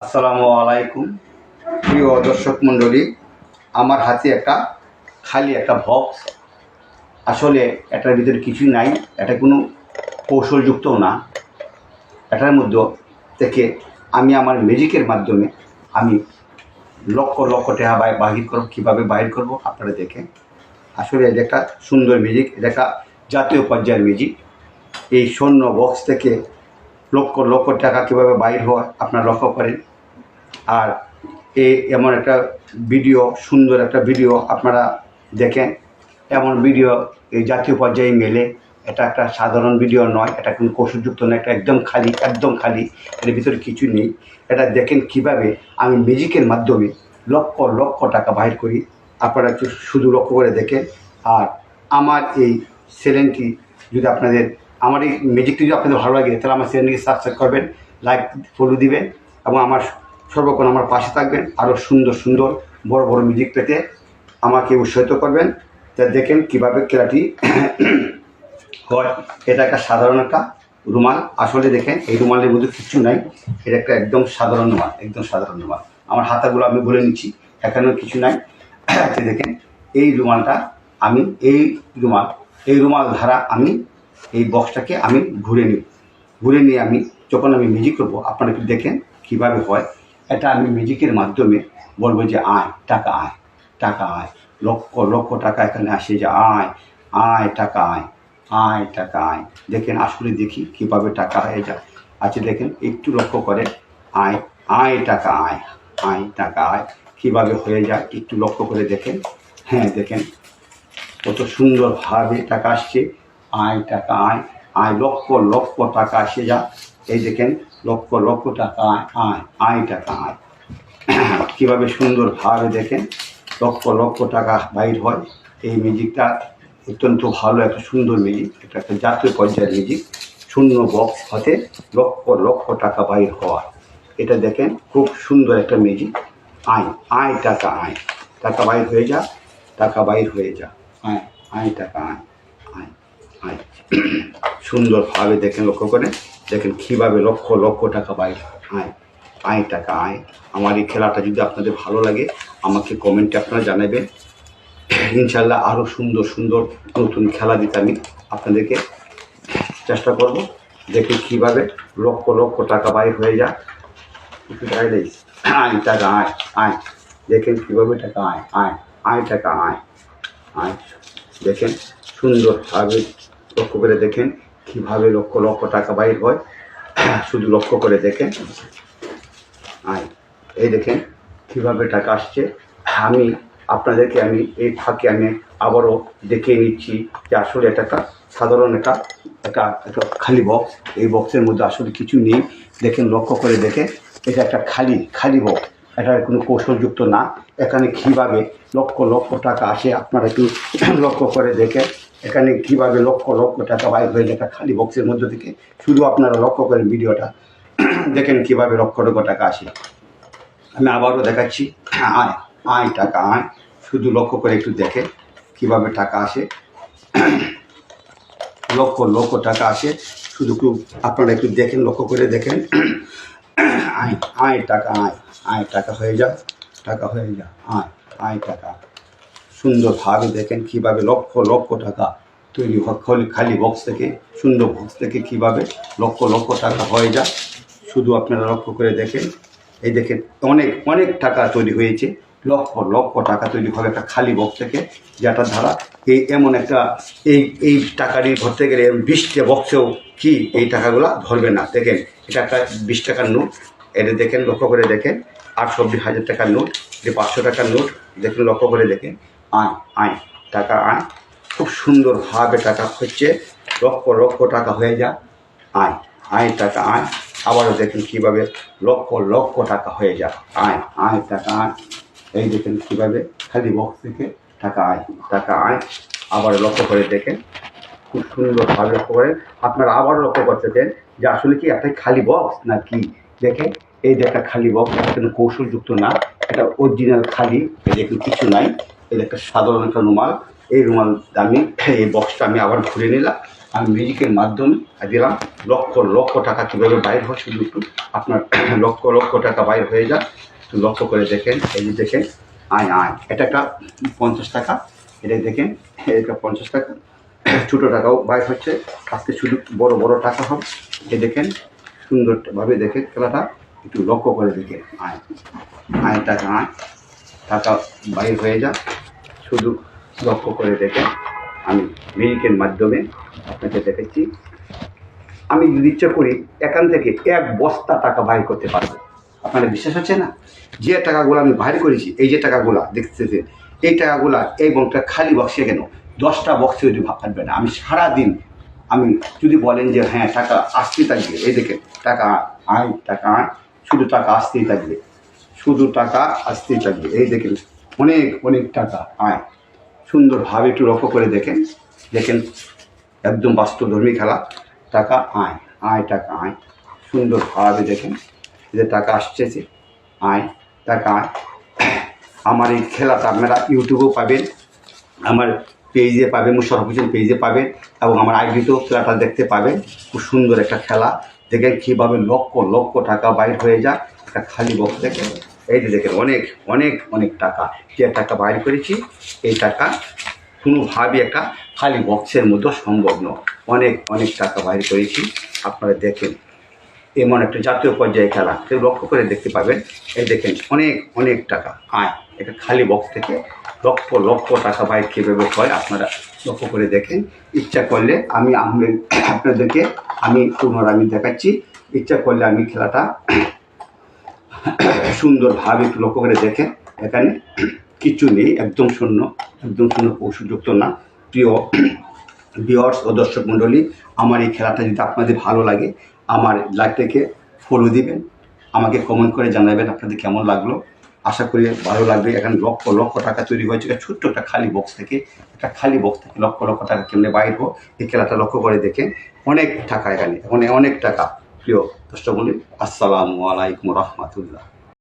আসসালামু আলাইকুম প্রিয় দর্শক মণ্ডলী, আমার হাতে খালি একটা বক্স। আসলে এটার ভিতরে কিছুই নাই, এটা কোনো কৌশলযুক্তও না। এটার মধ্যে থেকে আমি আমার ম্যাজিকের মাধ্যমে আমি লক্ষ লক্ষ টাকা বাহির করব। কীভাবে বাহির করব আপনারা দেখেন। আসলে এটা একটা সুন্দর ম্যাজিক, এটা একটা জাতীয় পর্যায়ের ম্যাজিক। এই স্বর্ণ বক্স থেকে লক্ষ লক্ষ টাকা কীভাবে বাহির হয় আপনারা লক্ষ্য করেন। আর এমন একটা ভিডিও, সুন্দর একটা ভিডিও আপনারা দেখেন। এমন ভিডিও এই জাতীয় পর্যায়ে মেলে। এটা একটা সাধারণ ভিডিও নয়, এটা কোনো কৌশলযুক্ত নয়, এটা একদম খালি, একদম খালি। এর ভিতরে কিছু নেই। এটা দেখেন কিভাবে আমি ম্যাজিকের মাধ্যমে লক্ষ লক্ষ টাকা বাহির করি। আপনারা একটু শুধু লক্ষ্য করে দেখেন। আর আমার এই চ্যানেলটি যদি আপনাদের, আমার এই ম্যাজিকটি যদি আপনাদের ভালো লাগে, তাহলে আমার চ্যানেলটিকে সাবস্ক্রাইব করবেন, লাইক ফলো দিবেন এবং আমার সর্বক্ষণ আমার পাশে থাকবেন। আরও সুন্দর সুন্দর বড় বড় মিউজিক পেতে আমাকে উৎসাহিত করবেন। তা দেখেন কীভাবে খেলাটি হয়। এটা একটা সাধারণ একটা রুমাল। আসলে দেখেন এই রুমালের মধ্যে কিচ্ছু নাই, এটা একটা একদম সাধারণ রুমাল, একদম সাধারণ রুমাল। আমার হাতাগুলো আমি বলে নিচ্ছি, এখানেও কিছু নাই। দেখেন এই রুমালটা, আমি এই রুমাল ধারা আমি এই বক্সটাকে আমি ঘুরে নিয়ে আমি যখন আমি মিউজিক করবো, আপনারা একটু দেখেন কীভাবে হয়। এটা আমি ম্যাজিকের মাধ্যমে বলবো যে আয় টাকা, আয় টাকা, আয় লক্ষ লক্ষ টাকা এখানে আসে, যে আয় আয় টাকা, আয় আয় টাকা, আয়। দেখেন আসলে দেখি কীভাবে টাকা হয়ে যায়। আচ্ছা দেখেন একটু লক্ষ্য করে, আয় আয় টাকা, আয় আয় টাকা, আয় কীভাবে হয়ে যায় একটু লক্ষ্য করে দেখেন। হ্যাঁ দেখেন কত সুন্দরভাবে টাকা আসছে। আয় টাকা, আয় আয় লক্ষ লক্ষ টাকা আসে যা। এই দেখেন লক্ষ লক্ষ টাকা, আয় আয় আয় টাকা, আয় কীভাবে সুন্দরভাবে দেখেন লক্ষ লক্ষ টাকা বাইর হয়। এই ম্যাজিকটা অত্যন্ত ভালো একটা সুন্দর ম্যাজিক, এটা একটা জাতীয় পর্যায়ের ম্যাজিক। শূন্য বক্স হতে লক্ষ লক্ষ টাকা বাইর হওয়া, এটা দেখেন খুব সুন্দর একটা ম্যাজিক। আয় আয় টাকা, আয় টাকা বাইর হয়ে যা, টাকা বাইর হয়ে যা, আয় আয় টাকা, আয় আয় আয় সুন্দরভাবে দেখেন, লক্ষ্য করে দেখেন কীভাবে লক্ষ লক্ষ টাকা বাইর আয় আয় টাকা, আয়। আমার এই খেলাটা যদি আপনাদের ভালো লাগে আমাকে কমেন্টে আপনারা জানাবেন। ইনশাল্লাহ আরও সুন্দর সুন্দর নতুন খেলা দিতে আমি আপনাদেরকে চেষ্টা করব। দেখে কীভাবে লক্ষ লক্ষ টাকা বাইর হয়ে যায়। একটু দাঁড়িয়ে আয় টাকা, আয় আয় দেখেন কীভাবে টাকা, আয় আয় আয় টাকা, আয় আয় দেখেন সুন্দরভাবে লক্ষ্য করে দেখেন কীভাবে লক্ষ লক্ষ টাকা বাইর হয়। শুধু লক্ষ্য করে দেখেন, আয় এই দেখেন কীভাবে টাকা আসছে। আমি আপনাদেরকে আমি এই ফাঁকে আমি আবারও দেখিয়ে নিচ্ছি যে আসলে এটা একটা সাধারণ একটা খালি বক্স। এই বক্সের মধ্যে আসলে কিছু নেই। দেখেন লক্ষ্য করে দেখে, এটা একটা খালি বক্স, এটা কোনো কৌশলযুক্ত না। এখানে কীভাবে লক্ষ লক্ষ টাকা আসে আপনারা একটু লক্ষ্য করে দেখেন। এখানে কীভাবে লক্ষ লক্ষ টাকা বাইর হয়ে যায় খালি বক্সের মধ্যে থেকে। শুধু আপনারা লক্ষ্য করেন ভিডিওটা, দেখেন কীভাবে লক্ষ লক্ষ টাকা আসে। আমি আবারও দেখাচ্ছি, আয় আয় টাকা, আয় শুধু লক্ষ্য করে একটু দেখেন কীভাবে টাকা আসে। লক্ষ লক্ষ টাকা আসে, শুধু আপনারা একটু দেখেন, লক্ষ্য করে দেখেন। আয় আয় টাকা, আয় আয় টাকা হয়ে যা, টাকা হয়ে যা, আয় আয় টাকা। সুন্দরভাবে দেখেন কীভাবে লক্ষ লক্ষ টাকা তৈরি হয় খালি বক্স থেকে, শূন্য বক্স থেকে কীভাবে লক্ষ লক্ষ টাকা হয়ে যায়। শুধু আপনারা লক্ষ্য করে দেখেন। এই দেখেন অনেক অনেক টাকা তৈরি হয়েছে, লক্ষ লক্ষ টাকা তৈরি হবে একটা খালি বক্স থেকে, যেটা ধারা এই এমন একটা এই টাকাটি ধরতে গেলে 20টা বক্সেও কি এই টাকাগুলো ধরবে না। দেখেন এটা একটা 20 টাকার নোট, এটা দেখেন লক্ষ্য করে দেখেন। 68,000 টাকার নোট, যে 500 টাকার নোট, দেখুন লক্ষ্য করে দেখেন। আয় আয় টাকা, আয় খুব সুন্দরভাবে টাকা হচ্ছে, লক্ষ লক্ষ টাকা হয়ে যা, আয় আয় টাকা, আয়। আবারও দেখেন কীভাবে লক্ষ লক্ষ টাকা হয়ে যায়, আয় আয় টাকা, আয়। এই দেখেন কীভাবে খালি বক্স থেকে টাকা, আয় টাকা, আয়। আবার লক্ষ্য করে দেখেন খুব সুন্দরভাবে লক্ষ্য করেন। আপনারা আবার লক্ষ্য করতেছেন যে আসলে কি একটা খালি বক্স না কি। দেখেন এই যে একটা খালি বক্স, কোনো কৌশলযুক্ত না, এটা অরিজিনাল খালি। দেখুন কিছু নাই, এটা একটা সাধারণ একটা রুমাল। এই রুমাল আমি এই বক্সটা আমি আবার ঘুরে নিলাম, আমি ম্যাজিকের মাধ্যমে দিলাম। লক্ষ লক্ষ টাকা কীভাবে বাইর হয় শুধু একটু আপনার লক্ষ লক্ষ টাকা বাইর হয়ে যায়, একটু লক্ষ্য করে দেখেন। এই যে দেখেন আয় আয়, এটা একটা 50 টাকা, এটা দেখেন এটা 50 টাকা, ছোটো টাকাও বাইর হচ্ছে, আজকে শুধু বড় বড় টাকা হবে। এ দেখেন সুন্দরভাবে দেখেন খেলাটা, একটু লক্ষ্য করে দেখেন। আয় আয় টাকা, আয় টাকা বাইর হয়ে যায়, শুধু লক্ষ্য করে দেখেন। আমি ম্যাজিকের মাধ্যমে আপনাকে দেখেছি। আমি যদি ইচ্ছা করি এখান থেকে 1 বস্তা টাকা বাইর করতে পারবো। আপনাদের বিশ্বাস হচ্ছে না? যে টাকাগুলো আমি বাইর করেছি, এই যে টাকাগুলা দেখতেছেন, এই টাকাগুলা এই বক্সটা খালি বক্সে কেন 10টা বক্সে যদি ভাববে না। আমি সারাদিন আমি যদি বলেন যে হ্যাঁ টাকা আসতেই থাকবে, এই দেখেন টাকা আয় টাকা আয়, শুধু টাকা আসতেই থাকবে, শুধু টাকা আসতেই থাকবে। এই দেখেন অনেক অনেক টাকা আয়, সুন্দরভাবে একটু লক্ষ্য করে দেখেন। দেখেন একদম বাস্তবধর্মী খেলা। টাকা আয় আয় টাকা আয়, সুন্দরভাবে দেখেন যে টাকা আসছে, আয় টাকা আয়। আমার এই খেলাটা আপনারা ইউটিউবেও পাবেন, আমার পেজে পাবেন, মুশারফ হোসেন পেজে পাবেন, এবং আমার আইডিতেও খেলাটা দেখতে পাবেন। খুব সুন্দর একটা খেলা। দেখেন কীভাবে লক্ষ লক্ষ টাকা বাইর হয়ে যায় একটা খালি বক্স থেকে। এই যে দেখেন অনেক অনেক অনেক টাকা, যে টাকা বাইর করেছি এই টাকা কোনোভাবে একটা খালি বক্সের মতো সম্ভব নয়। অনেক অনেক টাকা বাইর করেছি। আপনারা দেখেন এমন একটা জাতীয় পর্যায়ে খেলা, কেউ লক্ষ্য করে দেখতে পাবেন। এই দেখেন অনেক অনেক টাকা আয়, এটা খালি বক্স থেকে লক্ষ লক্ষ টাকা বাইর কীভাবে হয় আপনারা লক্ষ্য করে দেখেন। ইচ্ছা করলে আমি আপনাদেরকে আমি পুনরায় আমি দেখাচ্ছি। ইচ্ছা করলে আমি খেলাটা সুন্দরভাবে একটু লক্ষ্য করে দেখেন। এখানে কিছু নেই, একদম শূন্য, একদম শূন্য, কৌশলযুক্ত না। প্রিয় ভিউয়ার্স ও দর্শক মণ্ডলী, আমার এই খেলাটা যদি আপনাদের ভালো লাগে আমার লাইভটাকে ফলো দিবেন, আমাকে কমেন্ট করে জানাবেন আপনাদের কেমন লাগলো। আশা করি ভালো লাগবে। এখানে লক্ষ লক্ষ টাকা তৈরি হয়েছে ছোট্ট একটা খালি বক্স থেকে। একটা খালি বক্স থেকে লক্ষ লক্ষ টাকা কেমনে বাইর হোক, এই খেলাটা লক্ষ্য করে দেখেন। অনেক টাকা এখানে, অনেক টাকা। প্রিয় দর্শক মণ্ডলী, আসসালামু আলাইকুম রহমতুল্লাহ।